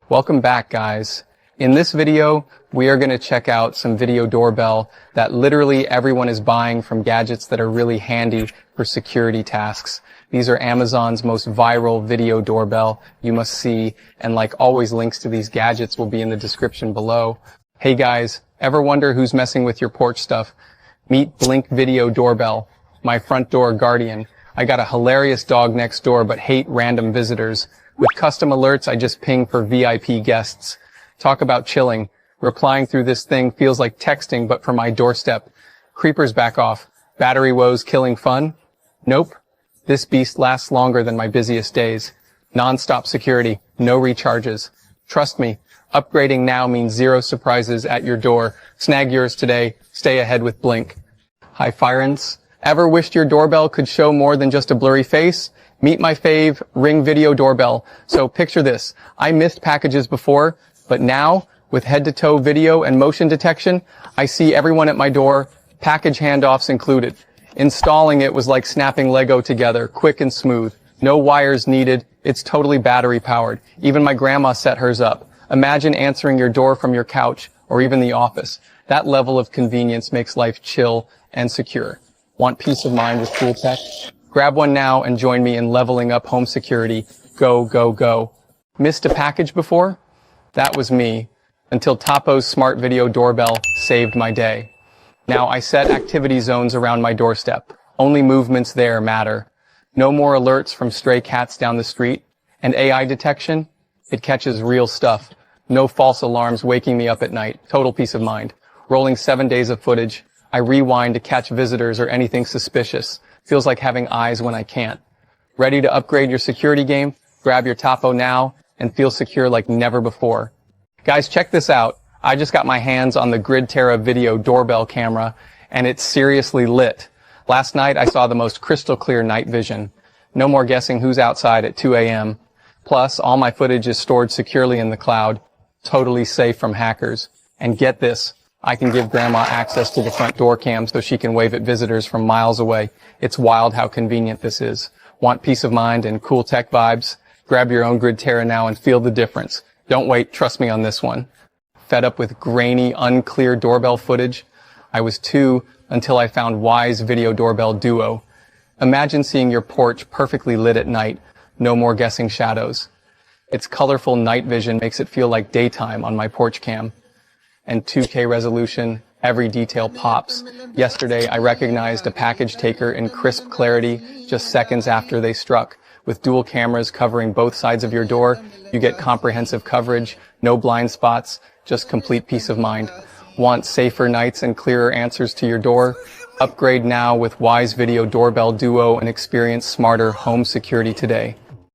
Welcome back, guys. In this video, we are going to check out some video doorbell that literally everyone is buying from gadgets that are really handy for security tasks. These are Amazon's most viral video doorbell you must see, and like always, links to these gadgets will be in the description below. Hey guys, ever wonder who's messing with your porch stuff? Meet Blink Video Doorbell, my front door guardian. I got a hilarious dog next door but hate random visitors. With custom alerts, I just ping for VIP guests. Talk about chilling. Replying through this thing feels like texting, but for my doorstep. Creepers back off. Battery woes killing fun? Nope. This beast lasts longer than my busiest days. Non-stop security. No recharges. Trust me, upgrading now means zero surprises at your door. Snag yours today. Stay ahead with Blink. Hi, Firens. Ever wished your doorbell could show more than just a blurry face? Meet my fave, Ring Video Doorbell. So picture this. I missed packages before, but now, with head-to-toe video and motion detection, I see everyone at my door, package handoffs included. Installing it was like snapping Lego together, quick and smooth. No wires needed. It's totally battery powered. Even my grandma set hers up. Imagine answering your door from your couch or even the office. That level of convenience makes life chill and secure. Want peace of mind with cool tech? Grab one now and join me in leveling up home security. Go, go, go. Missed a package before? That was me, until Tapo's smart video doorbell saved my day. Now I set activity zones around my doorstep. Only movements there matter. No more alerts from stray cats down the street. And AI detection? It catches real stuff. No false alarms waking me up at night. Total peace of mind. Rolling 7 days of footage. I rewind to catch visitors or anything suspicious. Feels like having eyes when I can't. Ready to upgrade your security game? Grab your Tapo now and feel secure like never before. Guys, check this out. I just got my hands on the Grid Terra video doorbell camera, and it's seriously lit. Last night, I saw the most crystal clear night vision. No more guessing who's outside at 2 a.m. Plus, all my footage is stored securely in the cloud, totally safe from hackers. And get this, I can give Grandma access to the front door cam so she can wave at visitors from miles away. It's wild how convenient this is. Want peace of mind and cool tech vibes? Grab your own Grid Terra now and feel the difference. Don't wait, trust me on this one. Fed up with grainy, unclear doorbell footage? I was too, until I found WYZE Video Doorbell Duo. Imagine seeing your porch perfectly lit at night. No more guessing shadows. Its colorful night vision makes it feel like daytime on my porch cam. And 2K resolution, every detail pops. Yesterday, I recognized a package taker in crisp clarity just seconds after they struck. With dual cameras covering both sides of your door, you get comprehensive coverage, no blind spots, just complete peace of mind. Want safer nights and clearer answers to your door? Upgrade now with WYZE Video Doorbell Duo and experience smarter home security today.